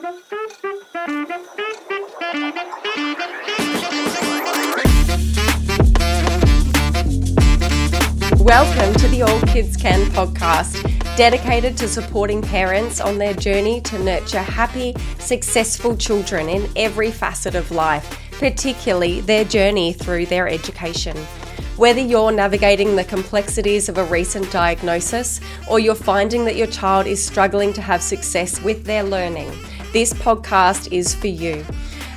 Welcome to the All Kids Can podcast, dedicated to supporting parents on their journey to nurture happy, successful children in every facet of life, particularly their journey through their education. Whether you're navigating the complexities of a recent diagnosis or you're finding that your child is struggling to have success with their learning, this podcast is for you.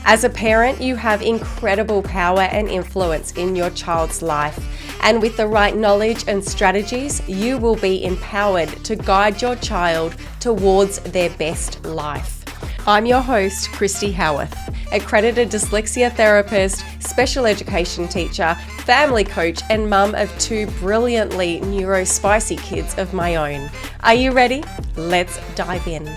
As a parent, you have incredible power and influence in your child's life. And with the right knowledge and strategies, you will be empowered to guide your child towards their best life. I'm your host, Kristy Haworth, accredited dyslexia therapist, special education teacher, family coach, and mum of two brilliantly neurospicy kids of my own. Are you ready? Let's dive in.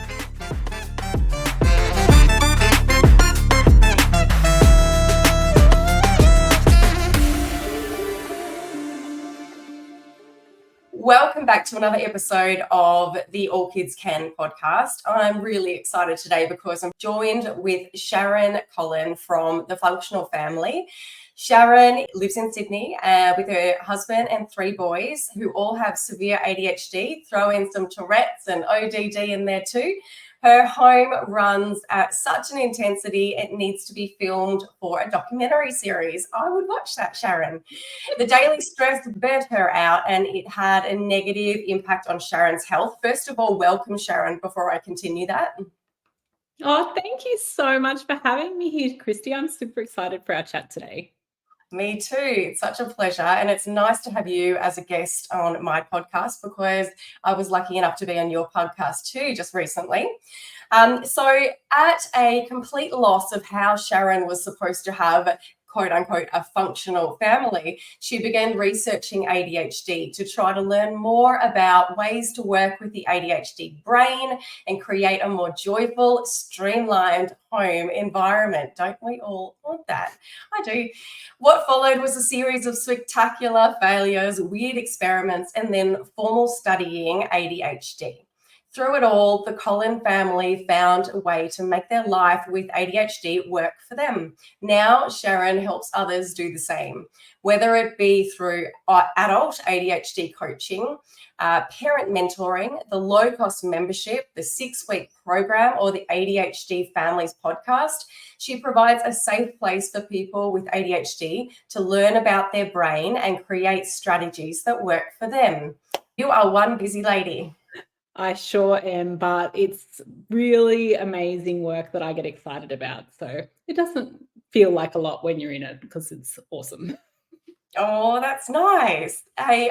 Welcome back to another episode of the All Kids Can podcast. I'm really excited today because I'm joined with Sharon Collin from the Functional Family. Sharon lives in Sydney with her husband and three boys who all have severe ADHD. Throw in some Tourette's and ODD in there too. Her home runs at such an intensity, it needs to be filmed for a documentary series. I would watch that, Sharon. The daily stress burnt her out and it had a negative impact on Sharon's health. First of all, welcome, Sharon, before I continue that. Oh, thank you so much for having me here, Kristy. I'm super excited for our chat today. Me too. It's such a pleasure. And it's nice to have you as a guest on my podcast because I was lucky enough to be on your podcast too just recently. So at a complete loss of how Sharon was supposed to have, quote unquote, a functional family, she began researching ADHD to try to learn more about ways to work with the ADHD brain and create a more joyful, streamlined home environment. Don't we all want that? I do. What followed was a series of spectacular failures, weird experiments, and then formal studying ADHD. Through it all, the Collin family found a way to make their life with ADHD work for them. Now, Sharon helps others do the same, whether it be through adult ADHD coaching, parent mentoring, the low-cost membership, the 6-week program, or the ADHD Families podcast. She provides a safe place for people with ADHD to learn about their brain and create strategies that work for them. You are one busy lady. I sure am, but it's really amazing work that I get excited about. So it doesn't feel like a lot when you're in it because it's awesome. Oh, that's nice. I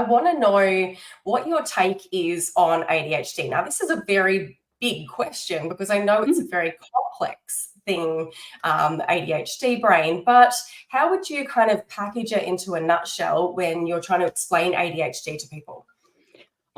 want to know what your take is on ADHD. Now, this is a very big question because I know it's a very complex thing, the ADHD brain, but how would you kind of package it into a nutshell when you're trying to explain ADHD to people?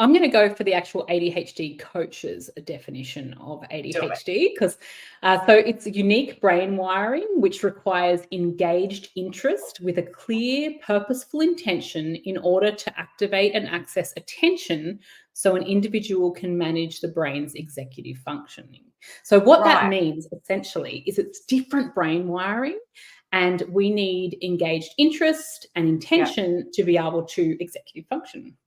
I'm going to go for the actual ADHD coach's definition of ADHD because so it's a unique brain wiring which requires engaged interest with a clear, purposeful intention in order to activate and access attention so an individual can manage the brain's executive functioning. So what that means essentially is it's different brain wiring. And we need engaged interest and intention to be able to executive function.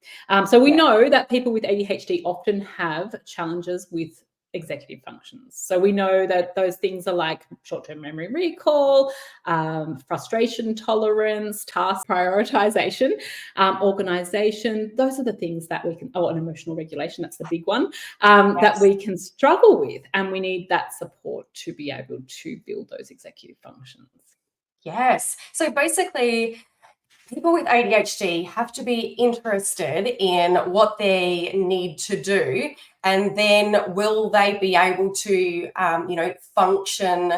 So we know that people with ADHD often have challenges with executive functions. So we know that those things are like short-term memory recall, frustration tolerance, task prioritization, organization. Those are the things that we can, and emotional regulation, that's the big one, that we can struggle with. And we need that support to be able to build those executive functions. Yes. So basically, people with ADHD have to be interested in what they need to do, and then will they be able to, function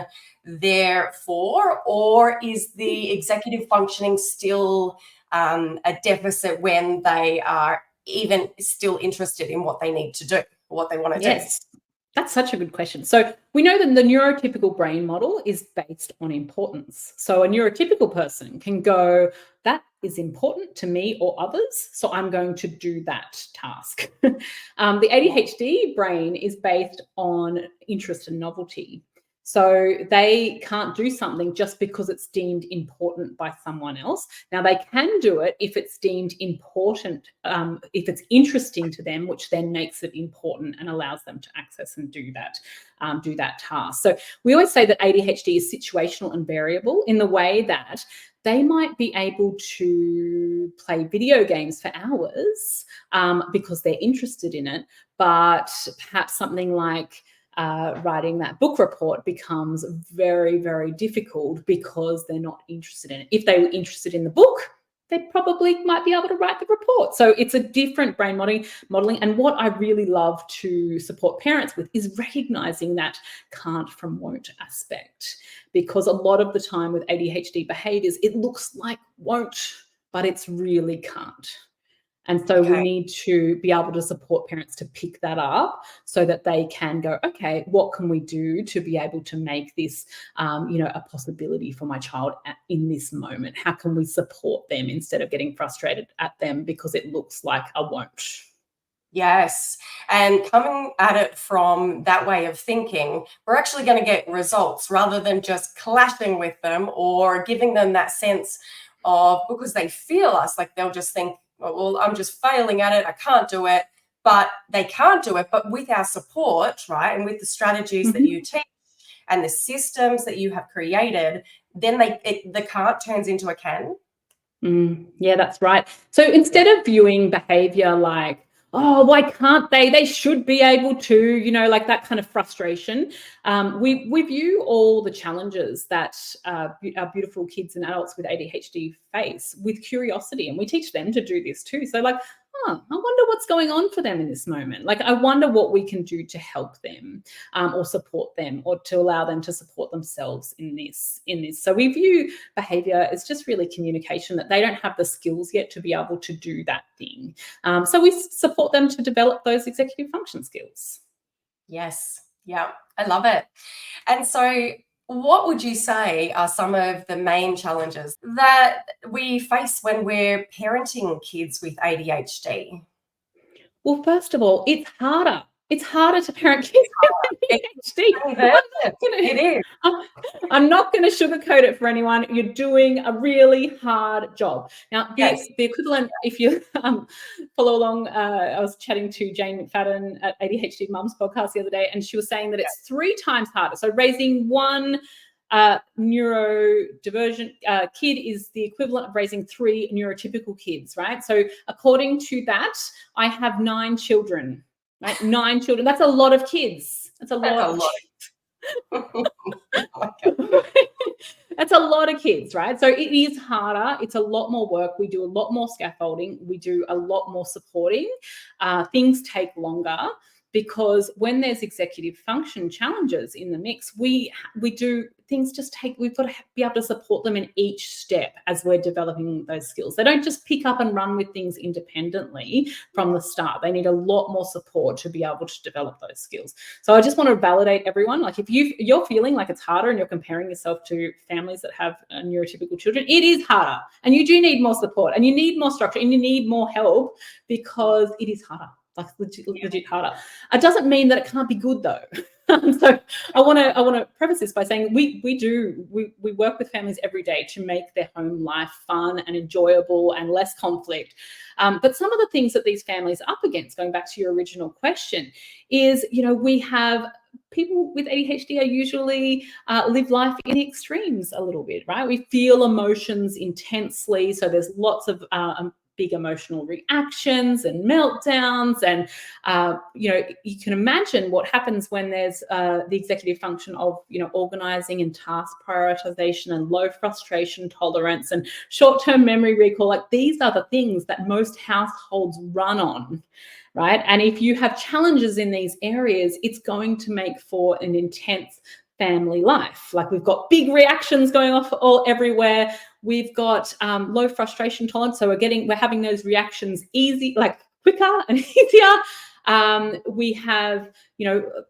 therefore, or is the executive functioning still a deficit when they are even still interested in what they need to do, what they want to do? That's such a good question. So we know that the neurotypical brain model is based on importance. So a neurotypical person can go, that is important to me or others, so I'm going to do that task. The ADHD brain is based on interest and novelty. So they can't do something just because it's deemed important by someone else. Now, they can do it if it's deemed important, if it's interesting to them, which then makes it important and allows them to access and do that task. So we always say that ADHD is situational and variable in the way that they might be able to play video games for hours because they're interested in it, but perhaps something like writing that book report becomes very, very difficult because they're not interested in it. If they were interested in the book, they probably might be able to write the report. So it's a different brain modeling. And what I really love to support parents with is recognizing that can't from won't aspect, because a lot of the time with ADHD behaviors, it looks like won't, but it's really can't. And so we need to be able to support parents to pick that up so that they can go, okay, what can we do to be able to make this, a possibility for my child in this moment? How can we support them instead of getting frustrated at them because it looks like a won't? Yes. And coming at it from that way of thinking, we're actually going to get results rather than just clashing with them or giving them that sense of, because they feel us, like they'll just think, well, I'm just failing at it, I can't do it, but they can't do it. But with our support, right, and with the strategies that you teach and the systems that you have created, then the can't turns into a can. Yeah, that's right. So instead of viewing behavior like, oh, why can't they? They should be able to, like that kind of frustration. We view all the challenges that our beautiful kids and adults with ADHD face with curiosity, and we teach them to do this too. So like, I wonder what's going on for them in this moment. Like, I wonder what we can do to help them or support them or to allow them to support themselves in this. So we view behavior as just really communication, that they don't have the skills yet to be able to do that thing. So we support them to develop those executive function skills. Yes. Yeah, I love it. And so what would you say are some of the main challenges that we face when we're parenting kids with ADHD? Well, first of all, it's harder. It's harder to parent kids with ADHD. It is. I'm not going to sugarcoat it for anyone. You're doing a really hard job. Now, the equivalent, if you follow along, I was chatting to Jane McFadden at ADHD Mums podcast the other day, and she was saying that it's 3 times harder. So raising one neurodivergent kid is the equivalent of raising 3 neurotypical kids, right? So according to that, I have 9 children, right? 9 children. That's a lot of kids. That's a lot. That's a lot of kids, right? So it is harder. It's a lot more work. We do a lot more scaffolding. We do a lot more supporting. Things take longer, because when there's executive function challenges in the mix, we do things just take, we've got to be able to support them in each step as we're developing those skills. They don't just pick up and run with things independently from the start. They need a lot more support to be able to develop those skills. So I just want to validate everyone. Like, if you're feeling like it's harder and you're comparing yourself to families that have neurotypical children, it is harder, and you do need more support, and you need more structure, and you need more help, because it is harder. Like legit harder. It doesn't mean that it can't be good though. So I want to preface this by saying we work with families every day to make their home life fun and enjoyable and less conflict. But some of the things that these families are up against, going back to your original question, is, we have people with ADHD are usually live life in the extremes a little bit, right? We feel emotions intensely, so there's lots of big emotional reactions and meltdowns, and you can imagine what happens when there's the executive function of organizing and task prioritization and low frustration tolerance and short-term memory recall. Like, these are the things that most households run on, right? And if you have challenges in these areas, it's going to make for an intense family life. Like, we've got big reactions going off everywhere. We've got low frustration tolerance, so we're having those reactions quicker and easier. We have,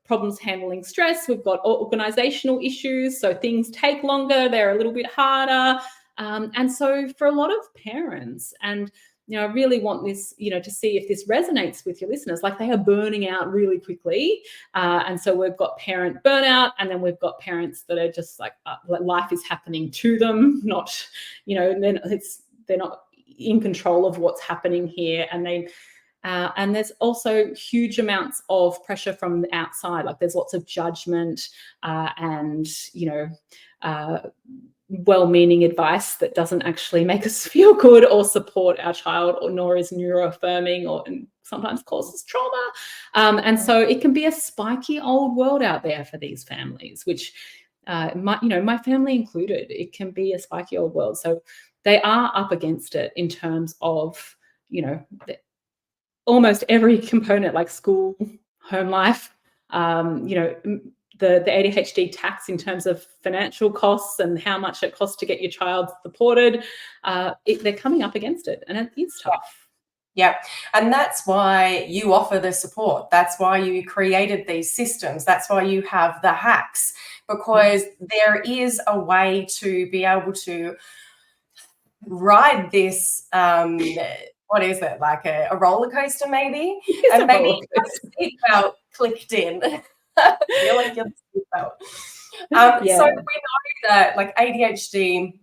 problems handling stress. We've got organizational issues. So things take longer. They're a little bit harder. And so for a lot of parents, and I really want this, to see if this resonates with your listeners, like they are burning out really quickly. And so we've got parent burnout, and then we've got parents that are just like life is happening to them, not, they're not in control of what's happening here. And there's also huge amounts of pressure from the outside. Like there's lots of judgment and, well-meaning advice that doesn't actually make us feel good or support our child, or nor is neuroaffirming, and sometimes causes trauma. And so it can be a spiky old world out there for these families, which, my family included. It can be a spiky old world. So they are up against it in terms of, almost every component, like school, home life, the ADHD tax in terms of financial costs and how much it costs to get your child supported. They're coming up against it, and it is tough. Yeah. And that's why you offer the support. That's why you created these systems. That's why you have the hacks, because there is a way to be able to ride this, what is it, like a roller coaster maybe? And maybe your seatbelt clicked in. Feel like your seatbelt. So we know that like ADHD,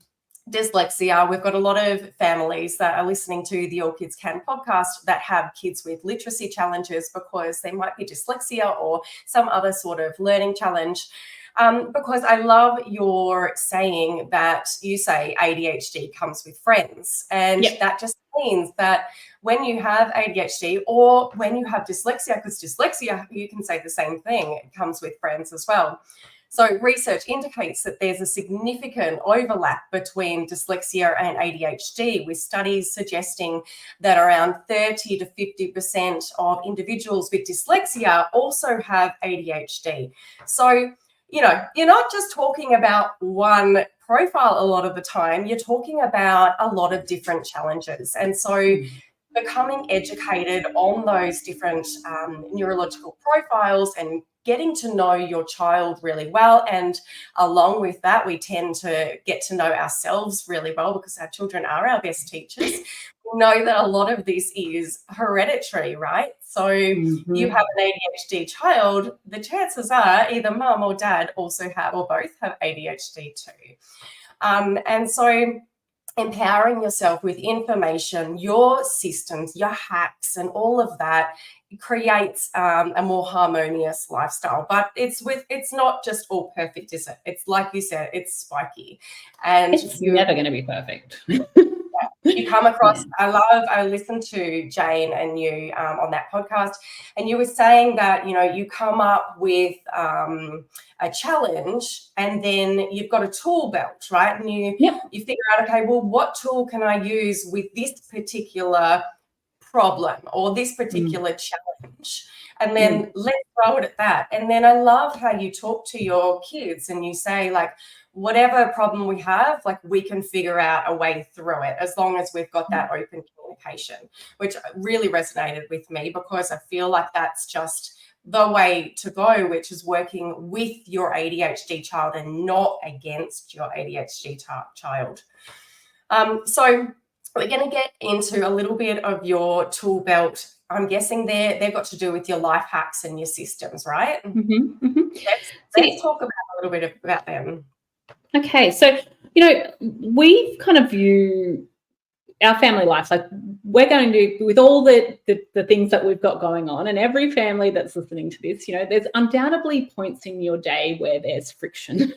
dyslexia, we've got a lot of families that are listening to the All Kids Can podcast that have kids with literacy challenges because they might be dyslexia or some other sort of learning challenge. Because I love your saying that you say ADHD comes with friends. And that just means that when you have ADHD or when you have dyslexia, because dyslexia, you can say the same thing, it comes with friends as well. So research indicates that there's a significant overlap between dyslexia and ADHD, with studies suggesting that around 30 to 50% of individuals with dyslexia also have ADHD. So, you're not just talking about one profile a lot of the time, you're talking about a lot of different challenges. And so becoming educated on those different neurological profiles and getting to know your child really well. And along with that, we tend to get to know ourselves really well, because our children are our best teachers. We know that a lot of this is hereditary, right? So you have an ADHD child, the chances are either mum or dad also have, or both have ADHD too. And so empowering yourself with information, your systems, your hacks, and all of that creates a more harmonious lifestyle. But it's not just all perfect, is it? It's like you said, it's spiky, and it's never going to be perfect. You come across, I listened to Jane and you on that podcast, and you were saying that, you come up with a challenge and then you've got a tool belt, right? And you figure out, okay, well, what tool can I use with this particular problem or this particular challenge? And then let's throw it at that. And then I love how you talk to your kids and you say, like, whatever problem we have, like, we can figure out a way through it as long as we've got that open communication, which really resonated with me, because I feel like that's just the way to go, which is working with your ADHD child and not against your ADHD child. So we're going to get into a little bit of your tool belt. I'm guessing they've got to do with your life hacks and your systems, right? Let's talk about a little bit about them. Okay, so, we kind of view our family life, like, we're going to, with all the things that we've got going on, and every family that's listening to this, there's undoubtedly points in your day where there's friction.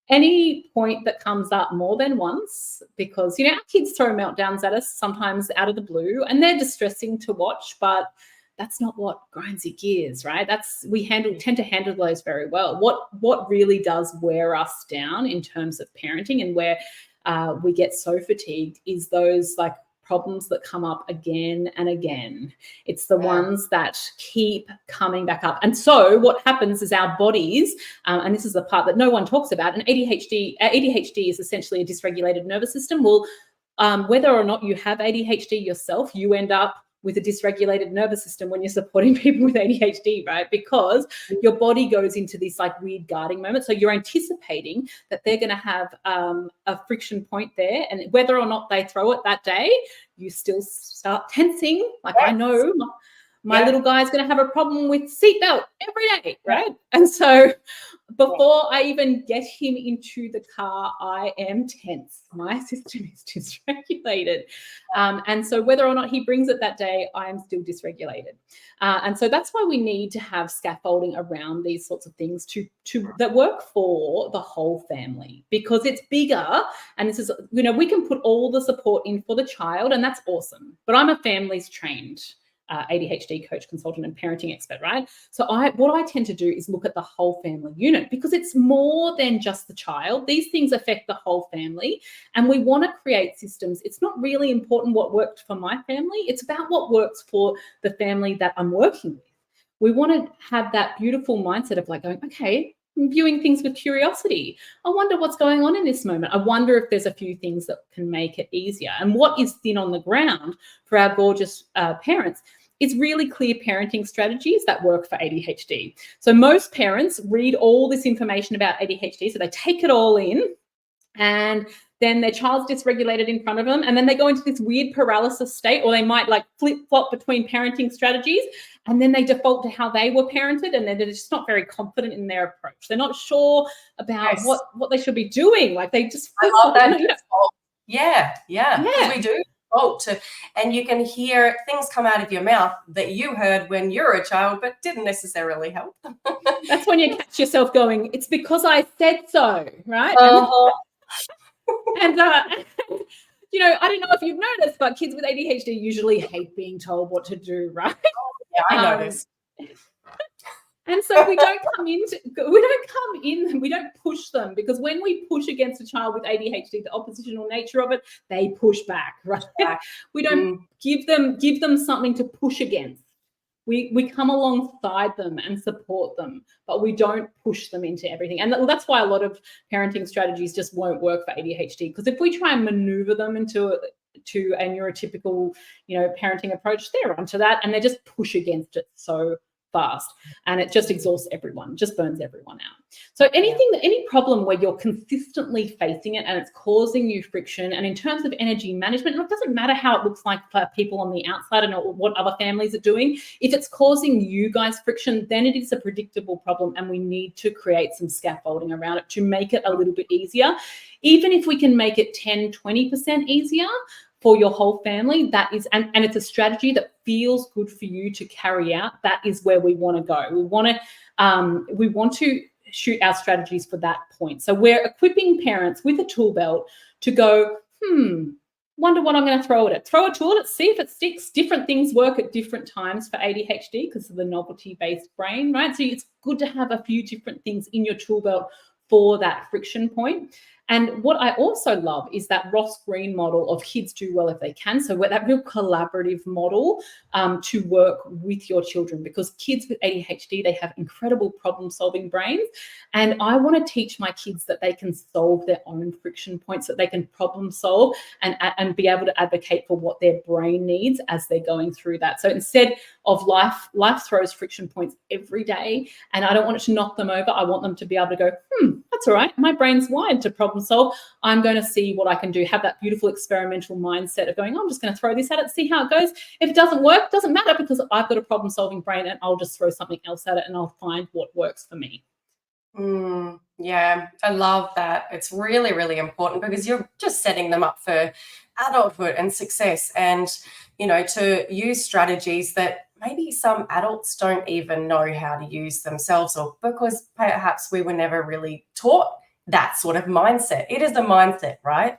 Any point that comes up more than once, because, our kids throw meltdowns at us sometimes out of the blue, and they're distressing to watch, but that's not what grinds your gears, right? We tend to handle those very well. What really does wear us down in terms of parenting, and where we get so fatigued, is those like problems that come up again and again. It's the ones that keep coming back up. And so what happens is our bodies, and this is the part that no one talks about, and ADHD is essentially a dysregulated nervous system. Well, whether or not you have ADHD yourself, you end up with a dysregulated nervous system when you're supporting people with ADHD, right? Because your body goes into this like weird guarding moment. So you're anticipating that they're going to have a friction point there, and whether or not they throw it that day, you still start tensing. Like, I know my little guy's going to have a problem with seatbelt every day, right? And so before I even get him into the car, I am tense. My system is dysregulated. And so whether or not he brings it that day, I am still dysregulated. And so that's why we need to have scaffolding around these sorts of things that work for the whole family, because it's bigger. And this is, we can put all the support in for the child, and that's awesome. But I'm a families trained ADHD coach, consultant, and parenting expert, right? So what I tend to do is look at the whole family unit, because it's more than just the child. These things affect the whole family, and we want to create systems. It's not really important what worked for my family. It's about what works for the family that I'm working with. We want to have that beautiful mindset of like going, okay, I'm viewing things with curiosity. I wonder what's going on in this moment. I wonder if there's a few things that can make it easier. And what is thin on the ground for our gorgeous parents is really clear parenting strategies that work for ADHD. So most parents read all this information about ADHD, so they take it all in, and then their child's dysregulated in front of them, and then they go into this weird paralysis state, or they might like flip-flop between parenting strategies, and then they default to how they were parented, and they're just not very confident in their approach. They're not sure about what they should be doing. Like they just I love that. Yeah. We do default to, and you can hear things come out of your mouth that you heard when you were a child, but didn't necessarily help. That's when you catch yourself going, it's because I said so, right? And I don't know if you've noticed, but kids with ADHD usually hate being told what to do, right? Yeah, I noticed. And so we don't push them, because when we push against a child with ADHD, the oppositional nature of it, they push back, right? We don't give them something to push against. We come alongside them and support them, but we don't push them into everything. And that's why a lot of parenting strategies just won't work for ADHD, because if we try and maneuver them into a neurotypical, parenting approach, they're onto that and they just push against it so fast, and it just exhausts everyone, just burns everyone out. So any problem where you're consistently facing it and it's causing you friction, and in terms of energy management, it doesn't matter how it looks like for people on the outside and what other families are doing. If it's causing you guys friction, then it is a predictable problem, and we need to create some scaffolding around it to make it a little bit easier. Even if we can make it 10-20% easier for your whole family, that is, and it's a strategy that feels good for you to carry out, that is where we want to go. We want to shoot our strategies for that point. So we're equipping parents with a tool belt to go, wonder what I'm going to throw at it. Throw a tool at it, see if it sticks. Different things work at different times for ADHD because of the novelty-based brain, right? So it's good to have a few different things in your tool belt for that friction point. And what I also love is that Ross Green model of kids do well if they can. So that real collaborative model to work with your children, because kids with ADHD, they have incredible problem-solving brains. And I want to teach my kids that they can solve their own friction points, that they can problem solve and be able to advocate for what their brain needs as they're going through that. So instead of life throws friction points every day, and I don't want it to knock them over. I want them to be able to go, that's all right. My brain's wired to problem solve. I'm going to see what I can do. Have that beautiful experimental mindset of going, I'm just going to throw this at it, see how it goes. If it doesn't work, doesn't matter, because I've got a problem solving brain, and I'll just throw something else at it and I'll find what works for me. Yeah, I love that. It's really, really important, because you're just setting them up for adulthood and success, and, to use strategies that maybe some adults don't even know how to use themselves, or because perhaps we were never really taught that sort of mindset. It is a mindset, right?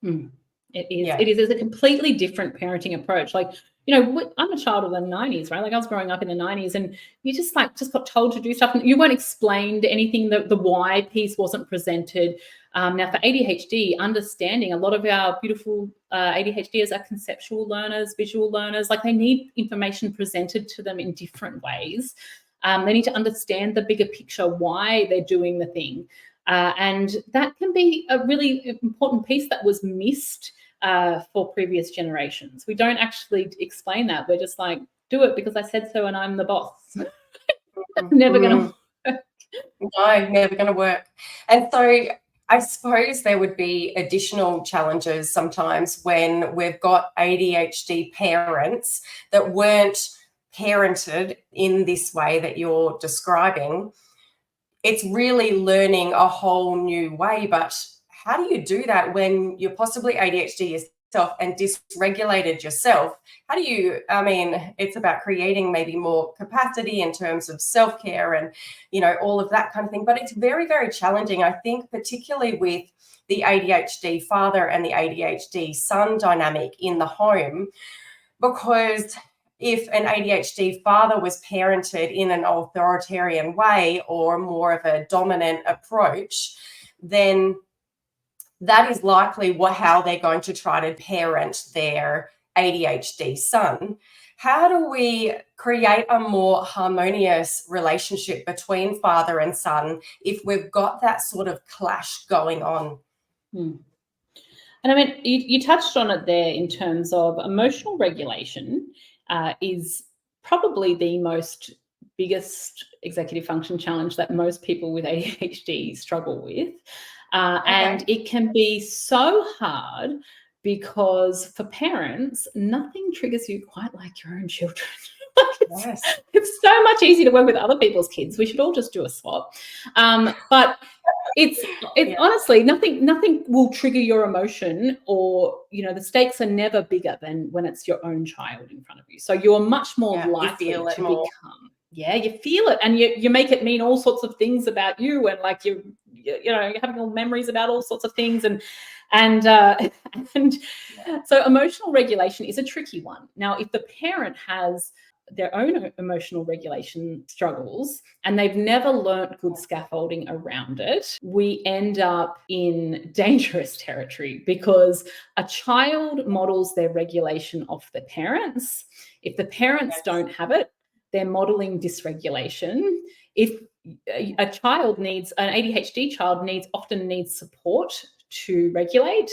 It is. Yeah. It is. It's a completely different parenting approach. Like, I'm a child of the 90s, right? Like I was growing up in the 90s, and you just got told to do stuff, and you weren't explained anything. The why piece wasn't presented. Now for ADHD, understanding, a lot of our beautiful ADHDers are conceptual learners, visual learners. Like they need information presented to them in different ways. They need to understand the bigger picture, why they're doing the thing. And that can be a really important piece that was missed for previous generations. We don't actually explain that. We're just like, do it because I said so and I'm the boss. That's never going to work. No, never going to work. And so I suppose there would be additional challenges sometimes when we've got ADHD parents that weren't parented in this way that you're describing. It's really learning a whole new way. But how do you do that when you're possibly ADHD yourself and dysregulated yourself? How do you, I mean, it's about creating maybe more capacity in terms of self-care and, you know, all of that kind of thing. But it's very, very challenging, I think, particularly with the ADHD father and the ADHD son dynamic in the home, because if an ADHD father was parented in an authoritarian way or more of a dominant approach, then that is likely how they're going to try to parent their ADHD son. How do we create a more harmonious relationship between father and son if we've got that sort of clash going on? And I mean, you touched on it there in terms of emotional regulation is probably the biggest executive function challenge that most people with ADHD struggle with. And it can be so hard because for parents, nothing triggers you quite like your own children. It's so much easier to work with other people's kids. We should all just do a swap. But it's honestly nothing will trigger your emotion, or the stakes are never bigger than when it's your own child in front of you. So you're much more likely to become. Yeah, you feel it, and you make it mean all sorts of things about you, and like you're having all memories about all sorts of things, and so emotional regulation is a tricky one. Now, if the parent has their own emotional regulation struggles and they've never learnt good scaffolding around it, we end up in dangerous territory because a child models their regulation off their parents. If the parents don't have it, they're modeling dysregulation. If an ADHD child often needs support to regulate,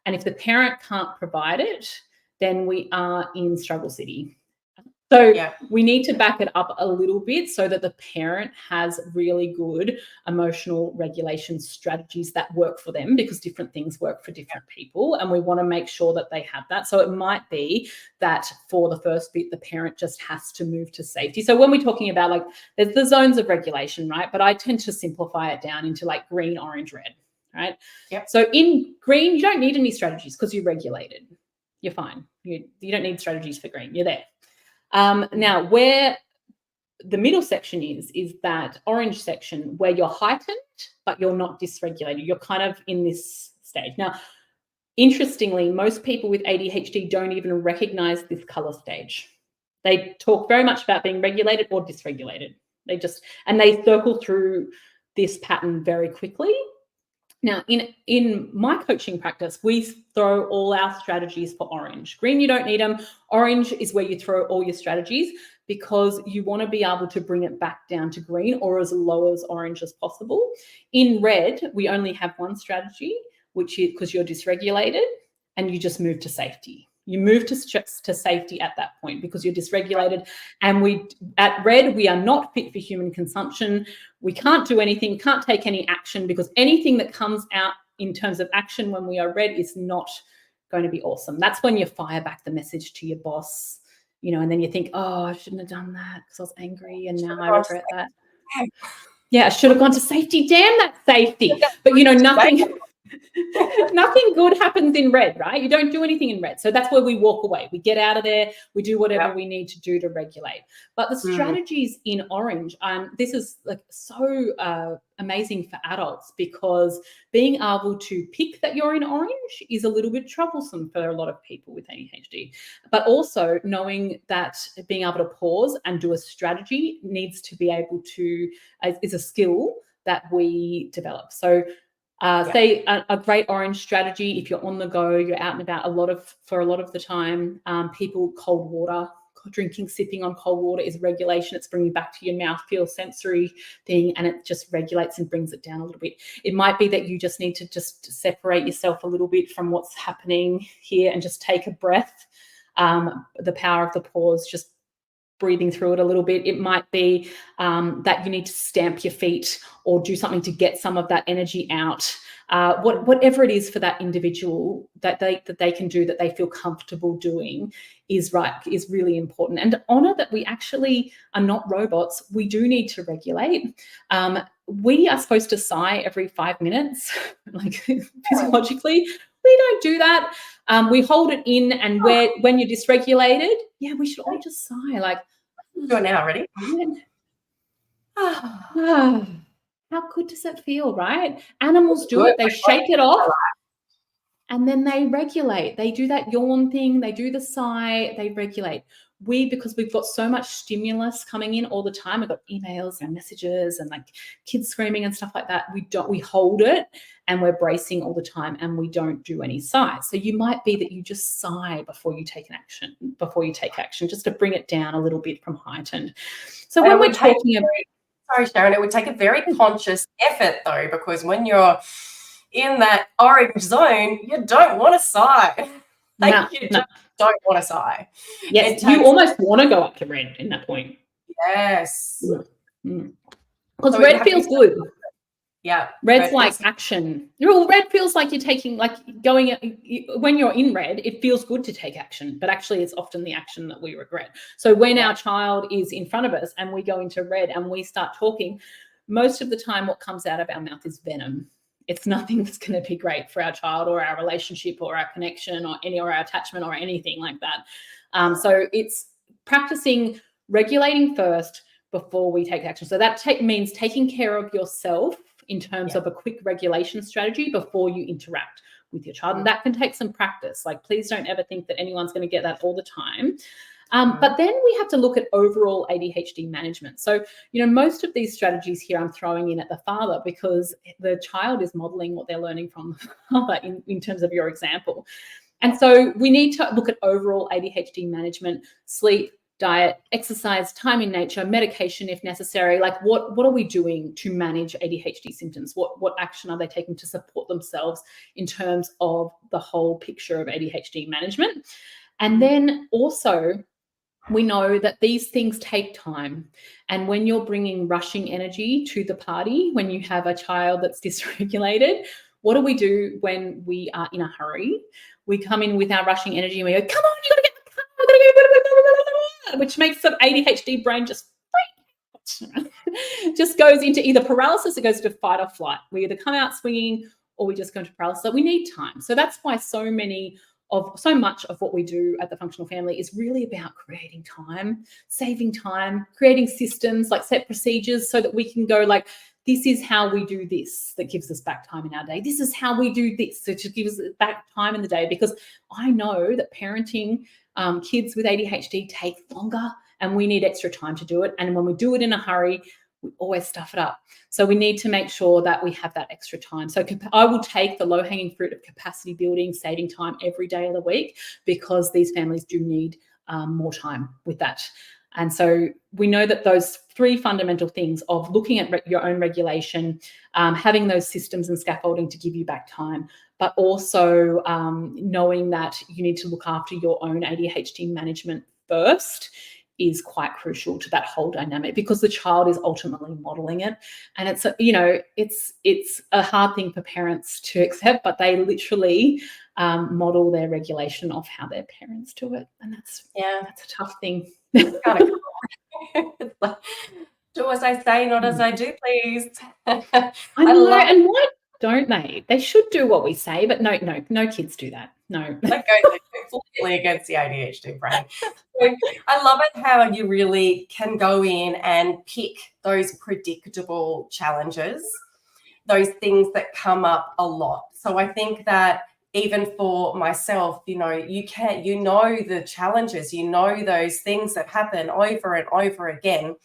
and if the parent can't provide it, then we are in struggle city. So we need to back it up a little bit so that the parent has really good emotional regulation strategies that work for them, because different things work for different people, and we want to make sure that they have that. So it might be that for the first bit, the parent just has to move to safety. So when we're talking about, like, there's the zones of regulation, right? But I tend to simplify it down into like green, orange, red, right? So in green, you don't need any strategies because you're regulated. You're fine. You don't need strategies for green. You're there. Now, where the middle section is that orange section where you're heightened, but you're not dysregulated. You're kind of in this stage. Now, interestingly, most people with ADHD don't even recognize this color stage. They talk very much about being regulated or dysregulated. They circle through this pattern very quickly. Now, in my coaching practice, we throw all our strategies for orange. Green, you don't need them. Orange is where you throw all your strategies, because you want to be able to bring it back down to green or as low as orange as possible. In red, we only have one strategy, which is because you're dysregulated, and you just move to safety. You move to safety at that point because you're dysregulated. And at red, we are not fit for human consumption. We can't do anything, can't take any action, because anything that comes out in terms of action when we are red is not going to be awesome. That's when you fire back the message to your boss, and then you think, oh, I shouldn't have done that because I was angry and now I regret that. Yeah, I should have gone to safety. Damn that safety. But nothing good happens in red, right? You don't do anything in red. So that's where we walk away. We get out of there. We do whatever we need to do to regulate. But the strategies in orange, this is like so amazing for adults, because being able to pick that you're in orange is a little bit troublesome for a lot of people with ADHD. But also knowing that being able to pause and do a strategy needs to be able to, is a skill that we develop. So say a great orange strategy, if you're on the go, you're out and about for a lot of the time, people cold water drinking, sipping on cold water is regulation. It's bringing back to your mouth feel sensory thing, and it just regulates and brings it down a little bit. It might be that you just need to just separate yourself a little bit from what's happening here and just take a breath. The power of the pause, just breathing through it a little bit. It might be that you need to stamp your feet or do something to get some of that energy out. Whatever it is for that individual that they can do, that they feel comfortable doing, is really important. And honor that we actually are not robots. We do need to regulate. We are supposed to sigh every 5 minutes, like physiologically. We don't do that. We hold it in, and when you're dysregulated, we should all just sigh. Like, do it now, ready? How good does it feel, right? Animals do it. They shake it off, and then they regulate. They do that yawn thing. They do the sigh. They regulate. Because we've got so much stimulus coming in all the time, we've got emails and messages and like kids screaming and stuff like that. We hold it, and we're bracing all the time, and we don't do any sighs. So you might be that you just sigh before you take action, just to bring it down a little bit from heightened. So when we're talking about, sorry, Sharon, it would take a very conscious effort though, because when you're in that orange zone, you don't want to sigh. Just don't want to sigh. Yes, you almost want to go up to red in that point. Yes. Because red feels good. Yeah. Red's like action. Red feels like you're taking, when you're in red, it feels good to take action, but actually it's often the action that we regret. So when our child is in front of us and we go into red and we start talking, most of the time what comes out of our mouth is venom. It's nothing that's going to be great for our child or our relationship or our connection or our attachment or anything like that. So it's practicing regulating first before we take action. So that means taking care of yourself in terms of a quick regulation strategy before you interact with your child. And that can take some practice. Like, please don't ever think that anyone's going to get that all the time. But then we have to look at overall ADHD management. So, most of these strategies here I'm throwing in at the father, because the child is modeling what they're learning from the father in terms of your example. And so we need to look at overall ADHD management: sleep, diet, exercise, time in nature, medication if necessary. Like, what are we doing to manage ADHD symptoms? What action are they taking to support themselves in terms of the whole picture of ADHD management? And then also, we know that these things take time. And when you're bringing rushing energy to the party, when you have a child that's dysregulated, what do we do when we are in a hurry? We come in with our rushing energy and we go, come on, you got to get the car, we're going to go, which makes the ADHD brain just goes into either paralysis, it goes into fight or flight. We either come out swinging or we just go into paralysis. So we need time. So that's why so much of what we do at the Functional Family is really about creating time, saving time, creating systems, like set procedures, so that we can go like, this is how we do this that gives us back time in our day. This is how we do this, so to give us back time in the day. Because I know that parenting kids with ADHD takes longer, and we need extra time to do it. And when we do it in a hurry, we always stuff it up. So we need to make sure that we have that extra time. So I will take the low-hanging fruit of capacity building, saving time every day of the week, because these families do need more time with that. And so we know that those three fundamental things of looking at your own regulation, having those systems and scaffolding to give you back time, but also knowing that you need to look after your own ADHD management first, is quite crucial to that whole dynamic, because the child is ultimately modeling it. And it's a hard thing for parents to accept, but they literally model their regulation of how their parents do it. And that's a tough thing. Kind of cool. Do as I say, not as I do, please. I know, and why don't they? They should do what we say, but no kids do that. No. That goes completely against the ADHD brain. So I love it how you really can go in and pick those predictable challenges, those things that come up a lot. So I think that even for myself, you know the challenges, those things that happen over and over again.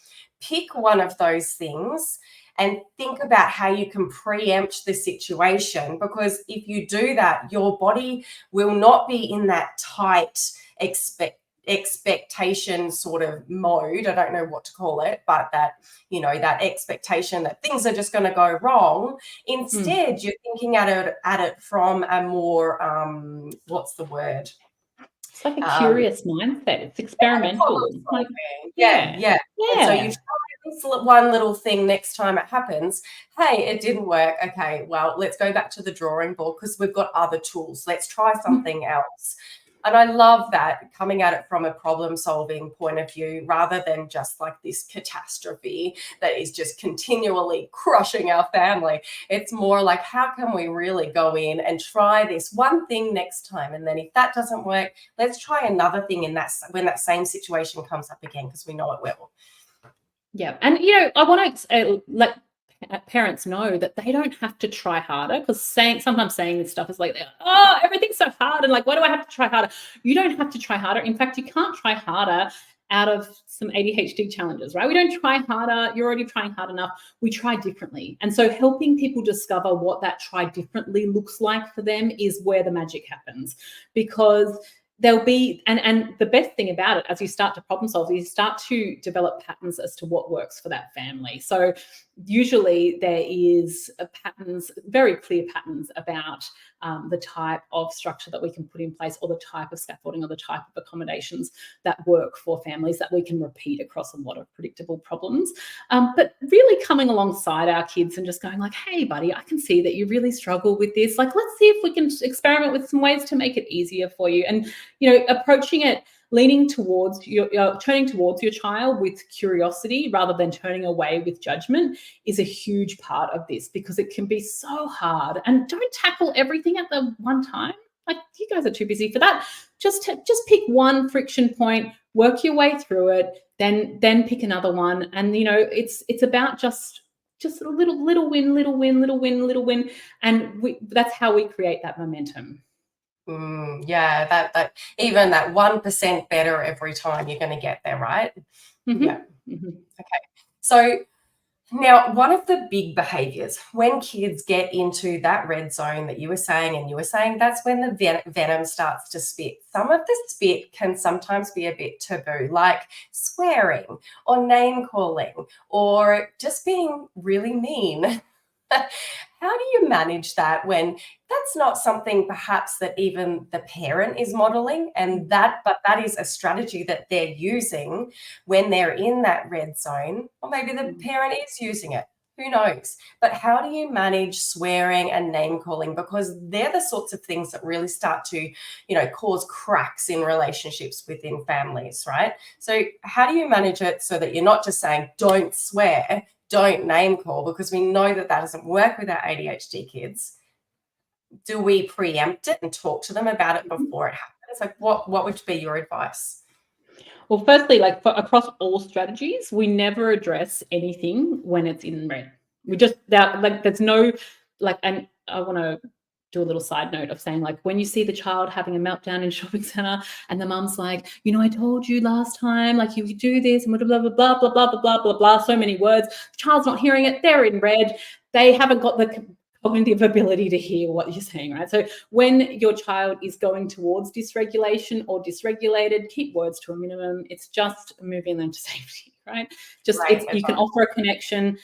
Pick one of those things and think about how you can preempt the situation, because if you do that, your body will not be in that tight expectation sort of mode. I don't know what to call it, but that, you know, that expectation that things are just going to go wrong. Instead, you're thinking at it from a more, what's the word? It's like a curious mindset. It's experimental. Like, yeah. And so you try this one little thing next time it happens. Hey, it didn't work. Okay, well, let's go back to the drawing board because we've got other tools. Let's try something else. And I love that, coming at it from a problem-solving point of view rather than just like this catastrophe that is just continually crushing our family. It's more like, how can we really go in and try this one thing next time? And then if that doesn't work, let's try another thing when that same situation comes up again, because we know it will. Yeah. And, you know, I want to let parents know that they don't have to try harder, because sometimes saying this stuff is like, oh, everything's so hard, and like, why do I have to try harder? You don't have to try harder. In fact, you can't try harder out of some ADHD challenges, right? We don't try harder. You're already trying hard enough. We try differently. And so helping people discover what that try differently looks like for them is where the magic happens, because there'll be, and the best thing about it, as you start to problem solve, you start to develop patterns as to what works for that family. So usually there is patterns, very clear patterns about the type of structure that we can put in place, or the type of scaffolding, or the type of accommodations that work for families that we can repeat across a lot of predictable problems. But really coming alongside our kids and just going like, hey, buddy, I can see that you really struggle with this. Like, let's see if we can experiment with some ways to make it easier for you. And, you know, approaching it, leaning towards turning towards your child with curiosity rather than turning away with judgment is a huge part of this, because it can be so hard. And don't tackle everything at the one time. Like, you guys are too busy for that. Just pick one friction point, work your way through it, then pick another one. And, you know, it's about just a little win, and that's how we create that momentum. Yeah, that even that 1% better every time, you're going to get there, right? Yeah. Okay. So now, one of the big behaviors when kids get into that red zone that you were saying, that's when the venom starts to spit. Some of the spit can sometimes be a bit taboo, like swearing or name calling or just being really mean. How do you manage that when that's not something perhaps that even the parent is modeling, but that is a strategy that they're using when they're in that red zone, or maybe the parent is using it, who knows? But how do you manage swearing and name calling? Because they're the sorts of things that really start to, you know, cause cracks in relationships within families, right? So how do you manage it so that you're not just saying, don't swear, don't name call, because we know that doesn't work with our ADHD kids? Do we preempt it and talk to them about it before it happens? Like, what would be your advice? Well, firstly, like across all strategies, we never address anything when it's in red. We just, there's no, like, and I want to do a little side note of saying, like, when you see the child having a meltdown in a shopping center and the mum's like, you know, I told you last time, like, you do this and blah, blah, blah, blah, blah, blah, blah, blah, blah, so many words. The child's not hearing it. They're in red. They haven't got the cognitive ability to hear what you're saying, right? So when your child is going towards dysregulation or dysregulated, keep words to a minimum. It's just moving them to safety, right? Just you can offer a connection,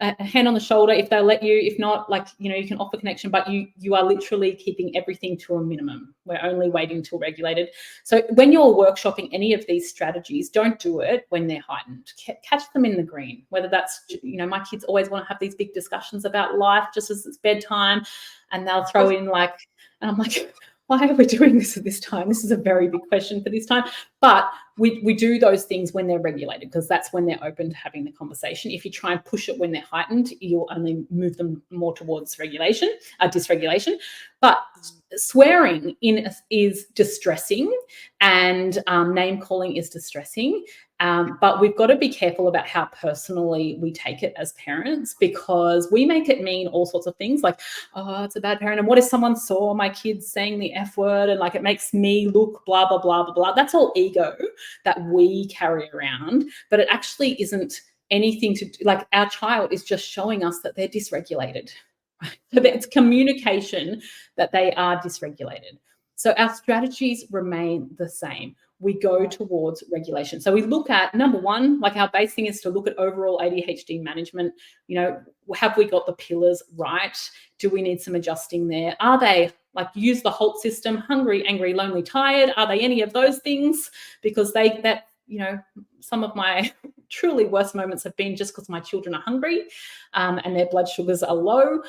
a hand on the shoulder if they'll let you. If not, like, you know, you can offer connection, but you are literally keeping everything to a minimum. We're only waiting till regulated. So when you're workshopping any of these strategies, don't do it when they're heightened. Catch them in the green. Whether that's, you know, my kids always want to have these big discussions about life just as it's bedtime, and they'll throw in like, and I'm like, why are we doing this at this time? This is a very big question for this time. But we do those things when they're regulated, because that's when they're open to having the conversation. If you try and push it when they're heightened, you'll only move them more towards dysregulation. But swearing is distressing, and name calling is distressing. But we've got to be careful about how personally we take it as parents, because we make it mean all sorts of things like, oh, it's a bad parent. And what if someone saw my kids saying the F word and like it makes me look blah, blah, blah, blah, blah. That's all ego that we carry around. But it actually isn't anything to do, like, our child is just showing us that they're dysregulated. Right? So it's communication that they are dysregulated. So our strategies remain the same. we go towards regulation. So we look at, number one, like our base thing is to look at overall ADHD management. You know, have we got the pillars right? Do we need some adjusting there? Are they, like, use the HALT system, hungry, angry, lonely, tired? Are they any of those things? Because you know, some of my truly worst moments have been just because my children are hungry and their blood sugars are low.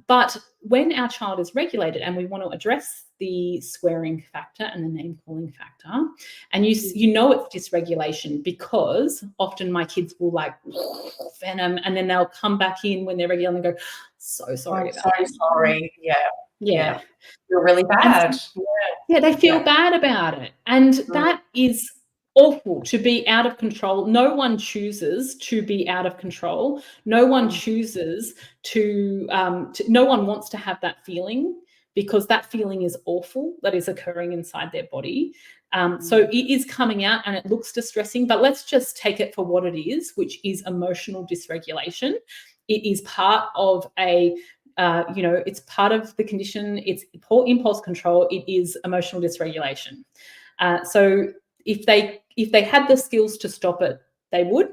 But when our child is regulated and we want to address the swearing factor and the name calling factor, and you know it's dysregulation, because often my kids will like venom and then they'll come back in when they're regular and go, so sorry about that. Sorry. Yeah. You're really bad. Yeah, they feel bad about it. And that is awful, to be out of control. No one chooses to be out of control. No one chooses to no one wants to have that feeling, because that feeling is awful that is occurring inside their body. So it is coming out and it looks distressing, but let's just take it for what it is, which is emotional dysregulation. It is part of it's part of the condition. It's poor impulse control. It is emotional dysregulation. So if they had the skills to stop it, they would.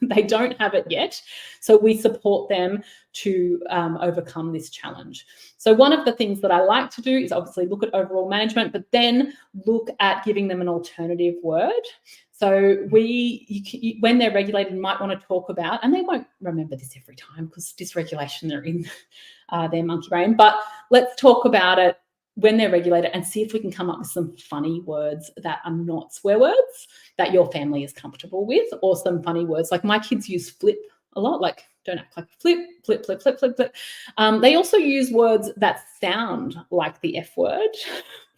They don't have it yet. So we support them to overcome this challenge. So one of the things that I like to do is obviously look at overall management, but then look at giving them an alternative word. So when they're regulated, you might want to talk about, and they won't remember this every time because dysregulation, they're in their monkey brain, but let's talk about it when they're regulated and see if we can come up with some funny words that are not swear words that your family is comfortable with, or some funny words. Like my kids use flip a lot, like don't act like a flip, flip, flip, flip, flip, flip. They also use words that sound like the F word,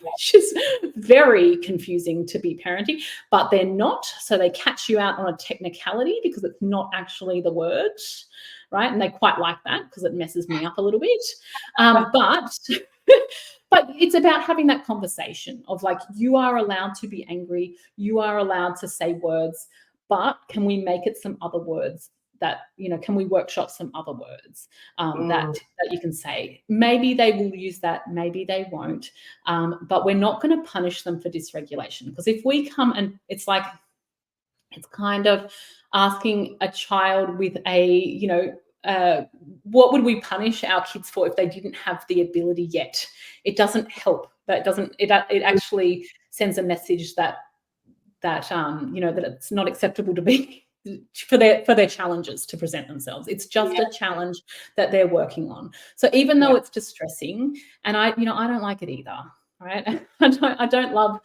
which is very confusing to be parenting, but they're not. So they catch you out on a technicality because it's not actually the word, right? And they quite like that because it messes me up a little bit. But it's about having that conversation of like, you are allowed to be angry, you are allowed to say words, but can we make it some other words that, you know, can we workshop some other words that you can say? Maybe they will use that, maybe they won't, but we're not going to punish them for dysregulation, because if we come and it's kind of asking a child with what would we punish our kids for if they didn't have the ability yet? It doesn't help. It actually sends a message that it's not acceptable to be for their challenges to present themselves. It's just a challenge that they're working on. So even though it's distressing, and I don't like it either, right? I don't love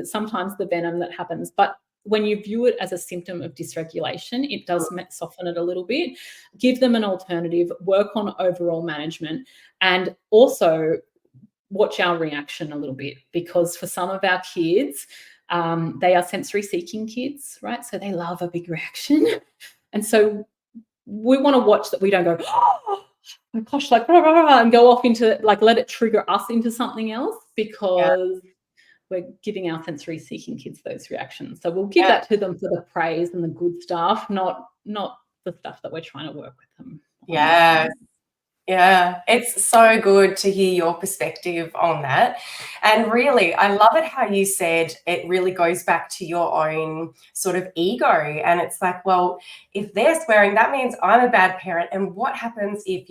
sometimes the venom that happens, but when you view it as a symptom of dysregulation, it does soften it a little bit. Give them an alternative, work on overall management, and also watch our reaction a little bit, because for some of our kids, they are sensory seeking kids, right? So they love a big reaction. And so we want to watch that we don't go, oh my gosh, like, rah, rah, rah, and go off into, like, let it trigger us into something else, because we're giving our sensory seeking kids those reactions. So we'll give that to them for the praise and the good stuff, not the stuff that we're trying to work with them on. Yeah, it's so good to hear your perspective on that. And really, I love it how you said it really goes back to your own sort of ego. And it's like, well, if they're swearing, that means I'm a bad parent. And what happens if,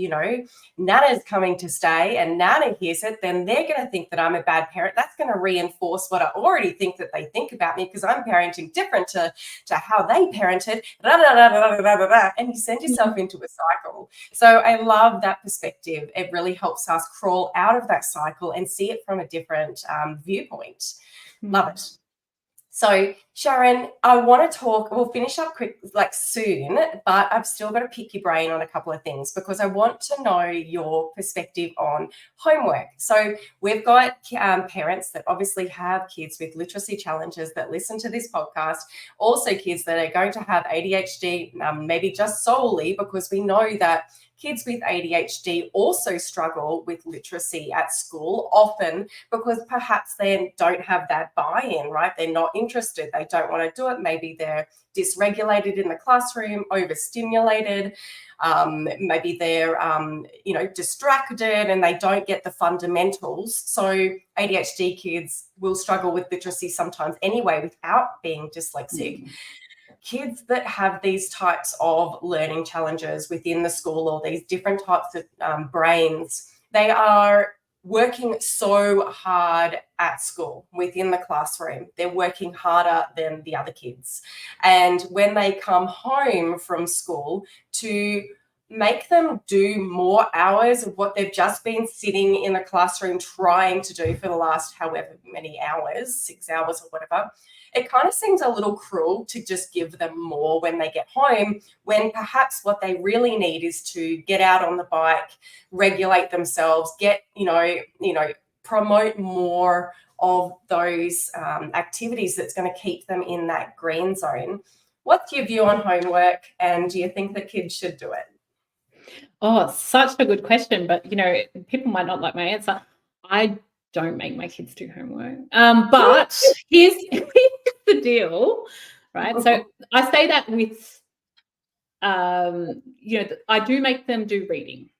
Nana's coming to stay and Nana hears it, then they're going to think that I'm a bad parent. That's going to reinforce what I already think that they think about me, because I'm parenting different to how they parented. And you send yourself into a cycle. So I love that perspective. It really helps us crawl out of that cycle and see it from a different viewpoint. Love it. So Sharon, I want to talk, we'll finish up quick, like soon, but I've still got to pick your brain on a couple of things, because I want to know your perspective on homework. So we've got parents that obviously have kids with literacy challenges that listen to this podcast, also kids that are going to have ADHD, maybe just solely because we know that kids with ADHD also struggle with literacy at school, often because perhaps they don't have that buy-in, right? They're not interested. They don't want to do it. Maybe they're dysregulated in the classroom, overstimulated. Maybe they're, distracted and they don't get the fundamentals. So ADHD kids will struggle with literacy sometimes anyway without being dyslexic. Kids that have these types of learning challenges within the school, or these different types of brains, they are working so hard at school within the classroom. They're working harder than the other kids. And when they come home from school, to make them do more hours of what they've just been sitting in a classroom trying to do for the last however many hours, 6 hours or whatever, it kind of seems a little cruel to just give them more when they get home, when perhaps what they really need is to get out on the bike, regulate themselves, get, promote more of those activities that's going to keep them in that green zone. What's your view on homework, and do you think that kids should do it? Oh, such a good question. But, people might not like my answer. I don't make my kids do homework. But here's the deal, right? So I say that with, I do make them do reading,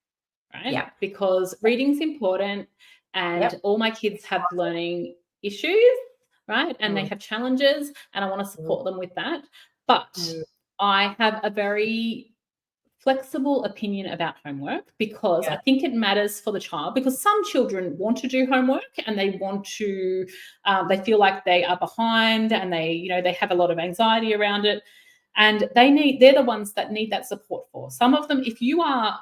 right? Yeah. Because reading's important, and all my kids have learning issues, right? And they have challenges, and I want to support them with that. But I have a very flexible opinion about homework, because I think it matters for the child, because some children want to do homework and they want to, they feel like they are behind, and they have a lot of anxiety around it, and they're the ones that need that support for. Some of them, if you are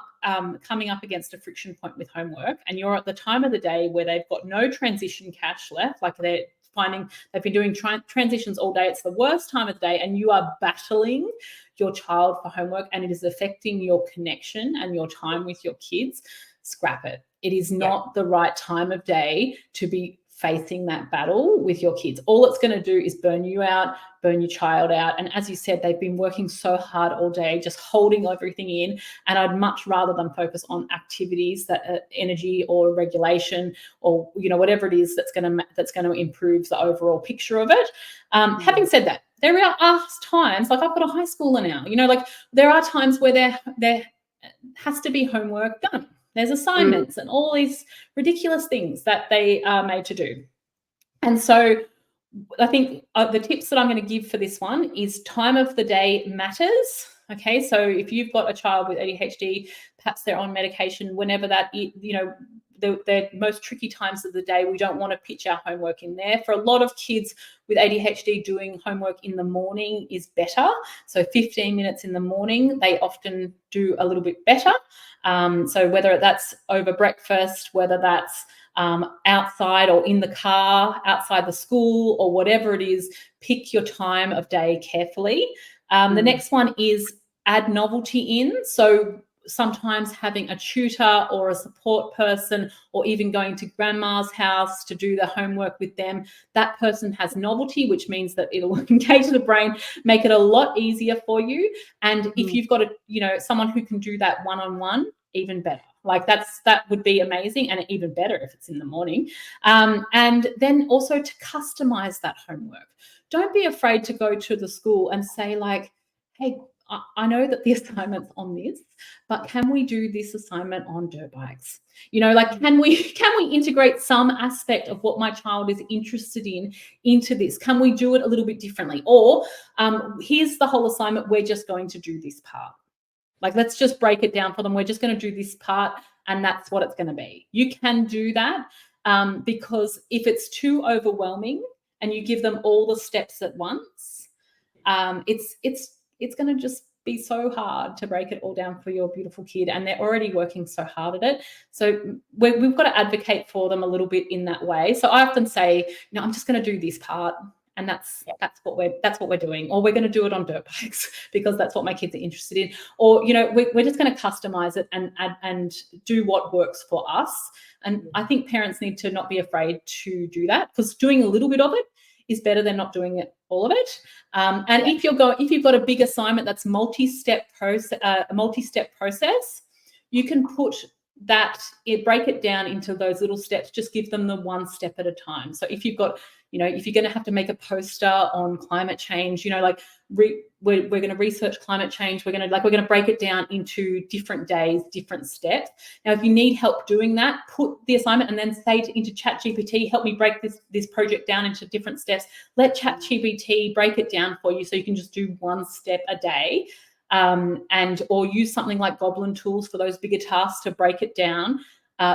coming up against a friction point with homework and you're at the time of the day where they've got no transition cash left, like they're finding they've been doing transitions all day, it's the worst time of the day, and you are battling your child for homework and it is affecting your connection and your time with your kids, scrap it. It is not the right time of day to be facing that battle with your kids. All it's going to do is burn you out, burn your child out. And as you said, they've been working so hard all day, just holding everything in. And I'd much rather them focus on activities that are energy or regulation, or whatever it is that's going to improve the overall picture of it. Having said that, there are times, like I've got a high schooler now. There are times where there has to be homework done. There's assignments and all these ridiculous things that they are made to do. And so I think the tips that I'm going to give for this one is time of the day matters. Okay, so if you've got a child with ADHD, perhaps they're on medication, whenever that, the most tricky times of the day, we don't want to pitch our homework in there. For a lot of kids with ADHD, doing homework in the morning is better. So 15 minutes in the morning, they often do a little bit better. So whether that's over breakfast, whether that's outside or in the car, outside the school, or whatever it is, pick your time of day carefully. The next one is add novelty in. So sometimes having a tutor or a support person, or even going to grandma's house to do the homework with them, that person has novelty, which means that it'll engage the brain, make it a lot easier for you. And if you've got someone who can do that one-on-one, even better. Like that would be amazing, and even better if it's in the morning. And then also to customize that homework. Don't be afraid to go to the school and say, like, hey, I know that the assignment's on this, but can we do this assignment on dirt bikes? Can we integrate some aspect of what my child is interested in into this? Can we do it a little bit differently? Or here's the whole assignment, we're just going to do this part. Like, let's just break it down for them. We're just going to do this part, and that's what it's going to be. You can do that, because if it's too overwhelming and you give them all the steps at once, it's going to just be so hard to break it all down for your beautiful kid, and they're already working so hard at it. So we've got to advocate for them a little bit in that way. So I often say, I'm just going to do this part, and that's what we're doing, or we're going to do it on dirt bikes because that's what my kids are interested in, or we're just going to customize it and do what works for us. And I think parents need to not be afraid to do that, because doing a little bit of it is better than not doing it all of it. And if you've got a big assignment that's a multi-step process, you can break it down into those little steps. Just give them the one step at a time. So if you've got if you're going to have to make a poster on climate change, like we're going to research climate change. We're going to break it down into different days, different steps. Now, if you need help doing that, put the assignment and then say into ChatGPT, help me break this project down into different steps. Let ChatGPT break it down for you so you can just do one step a day. Or use something like Goblin Tools for those bigger tasks to break it down.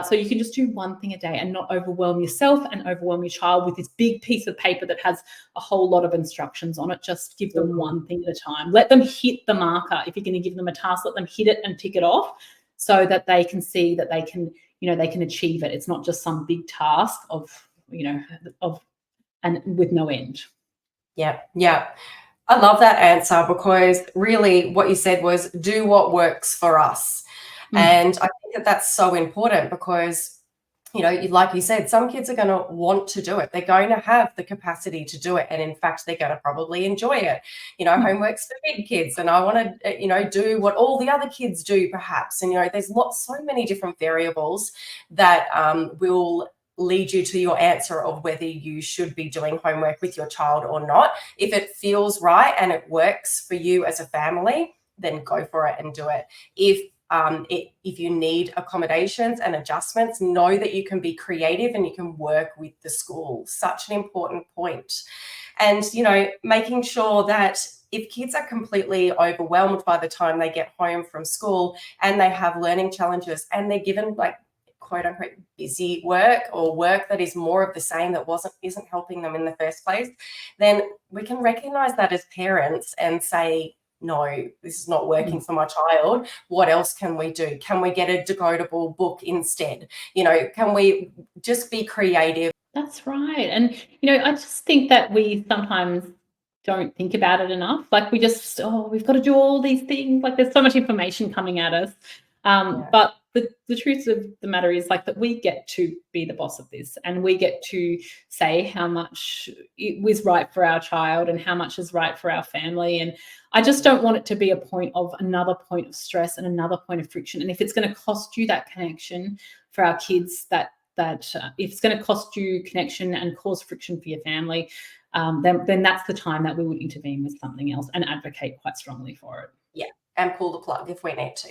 So you can just do one thing a day and not overwhelm yourself and overwhelm your child with this big piece of paper that has a whole lot of instructions on it. Just give them one thing at a time. Let them hit the marker. If you're going to give them a task, let them hit it and tick it off so that they can see that they can achieve it. It's not just some big task and with no end. Yeah. I love that answer, because really what you said was do what works for us. And I think that that's so important, because, like you said, some kids are going to want to do it. They're going to have the capacity to do it. And in fact, they're going to probably enjoy it. Homework's for big kids, and I want to, do what all the other kids do perhaps. And, there's so many different variables that will lead you to your answer of whether you should be doing homework with your child or not. If it feels right and it works for you as a family, then go for it and do it. If you need accommodations and adjustments, know that you can be creative and you can work with the school. Such an important point. And, making sure that if kids are completely overwhelmed by the time they get home from school and they have learning challenges and they're given quote unquote busy work or work that is more of the same that isn't helping them in the first place, then we can recognize that as parents and say, no, this is not working for my child. What else can we do? Can we get a decodable book instead? Can we just be creative? That's right. And, I just think that we sometimes don't think about it enough. We just, we've got to do all these things. There's so much information coming at us. But the truth of the matter is that we get to be the boss of this, and we get to say how much it was right for our child and how much is right for our family. And I just don't want it to be another point of stress and another point of friction. And if it's going to cost you that connection for our kids, that if it's going to cost you connection and cause friction for your family, then that's the time that we would intervene with something else and advocate quite strongly for it. Yeah, and pull the plug if we need to.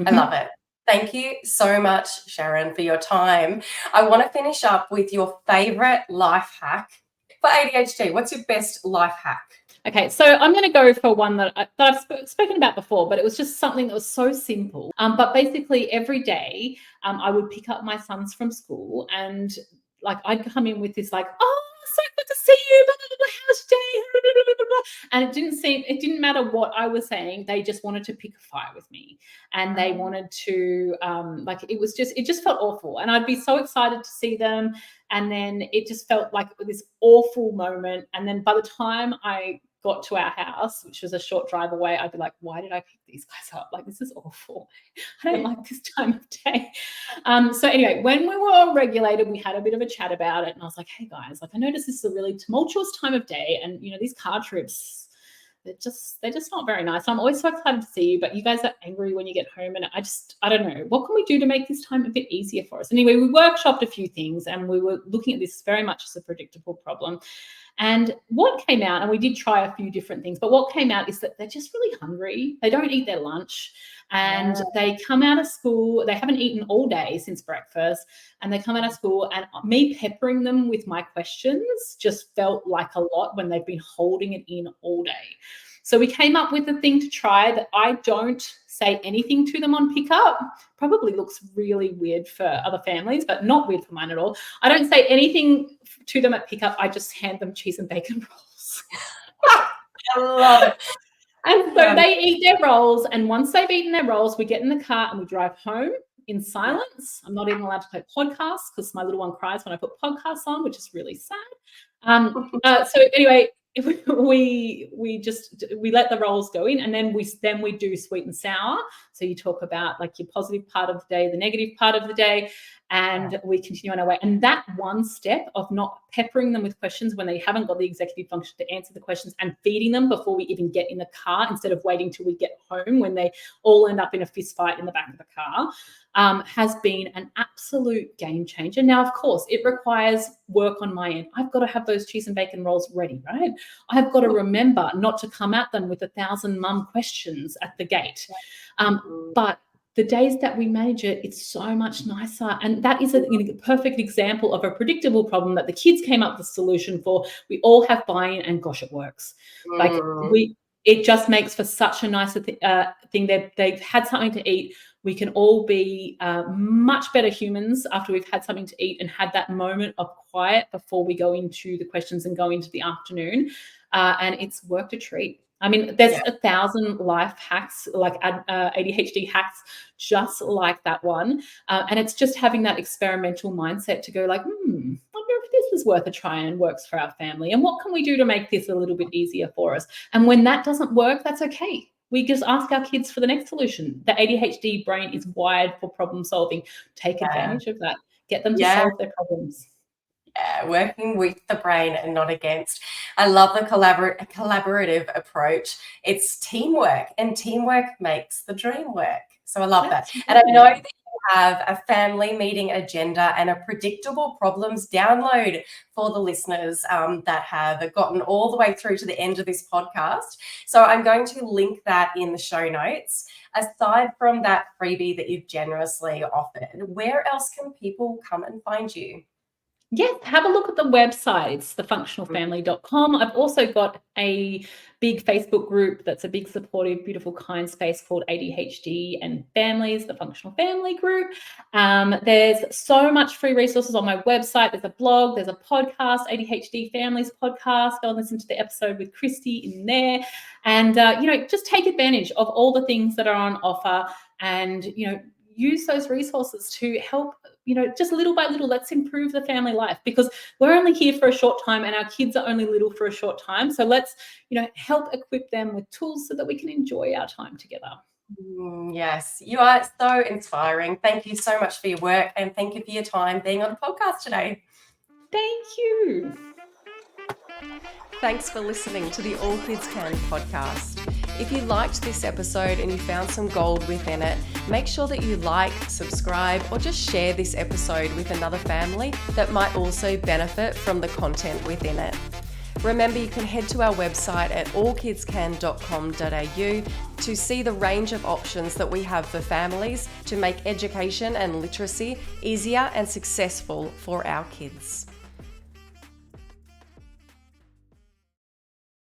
I love it. Thank you so much, Sharon, for your time. I want to finish up with your favorite life hack for ADHD. What's your best life hack? Okay, so I'm going to go for one that I've spoken about before, but it was just something that was so simple. But basically every day I would pick up my sons from school, and I'd come in with this so good to see you, blah, blah, blah, how's your day? Blah, blah, blah, blah. And it didn't matter what I was saying. They just wanted to pick a fight with me, and they wanted to, it just felt awful. And I'd be so excited to see them. And then it just felt like this awful moment. And then by the time I got to our house, which was a short drive away, I'd be like, why did I pick these guys up? This is awful. I don't like this time of day. So anyway, when we were all regulated, we had a bit of a chat about it. And I was like, hey guys, I noticed this is a really tumultuous time of day. And, these car trips, they're just not very nice. I'm always so excited to see you, but you guys are angry when you get home. And I don't know, what can we do to make this time a bit easier for us? Anyway, we workshopped a few things, and we were looking at this very much as a predictable problem. And what came out, and we did try a few different things, but what came out is that they're just really hungry. They don't eat their lunch, and they come out of school. They haven't eaten all day since breakfast, and they come out of school, and me peppering them with my questions just felt like a lot when they've been holding it in all day. So we came up with a thing to try that I don't say anything to them on pickup. Probably looks really weird for other families, but not weird for mine at all. I don't say anything to them at pickup. I just hand them cheese and bacon rolls. I love it. And so they eat their rolls, and once they've eaten their rolls, we get in the car and we drive home in silence. I'm not even allowed to play podcasts because my little one cries when I put podcasts on, which is really sad. So anyway, we let the rolls go in, and then we do sweet and sour. So you talk about like your positive part of the day, the negative part of the day, and we continue on our way. And that one step of not peppering them with questions when they haven't got the executive function to answer the questions, and feeding them before we even get in the car instead of waiting till we get home when they all end up in a fist fight in the back of the car, has been an absolute game changer. Now, of course, it requires work on my end. I've got to have those cheese and bacon rolls ready, right? I've got to remember not to come at them with 1,000 mum questions at the gate. But the days that we manage it, it's so much nicer. And that is a perfect example of a predictable problem that the kids came up with a solution for. We all have buy-in, and gosh, it works. It just makes for such a nicer thing. They've had something to eat. We can all be much better humans after we've had something to eat and had that moment of quiet before we go into the questions and go into the afternoon. And it's worked a treat. I mean, there's 1,000 life hacks, like ADHD hacks, just like that one. And it's just having that experimental mindset to go like, wonder if this is worth a try and works for our family. And what can we do to make this a little bit easier for us? And when that doesn't work, that's okay. We just ask our kids for the next solution. The ADHD brain is wired for problem solving. Take advantage of that. Get them to solve their problems. Yeah, working with the brain and not against. I love the collaborative approach. It's teamwork, and teamwork makes the dream work. So I love that. And I know that you have a family meeting agenda and a predictable problems download for the listeners that have gotten all the way through to the end of this podcast. So I'm going to link that in the show notes. Aside from that freebie that you've generously offered, where else can people come and find you? Yes, have a look at the website. It's thefunctionalfamily.com. I've also got a big Facebook group that's a big, supportive, beautiful, kind space called ADHD and Families, the Functional Family Group. There's so much free resources on my website. There's a blog, there's a podcast, ADHD Families podcast. Go and listen to the episode with Kristy in there. And, just take advantage of all the things that are on offer, and, use those resources to help, just little by little, let's improve the family life, because we're only here for a short time and our kids are only little for a short time. So let's, help equip them with tools so that we can enjoy our time together. Yes, you are so inspiring. Thank you so much for your work, and thank you for your time being on the podcast today. Thank you. Thanks for listening to the All Kids Can podcast. If you liked this episode and you found some gold within it, make sure that you like, subscribe, or just share this episode with another family that might also benefit from the content within it. Remember, you can head to our website at allkidscan.com.au to see the range of options that we have for families to make education and literacy easier and successful for our kids.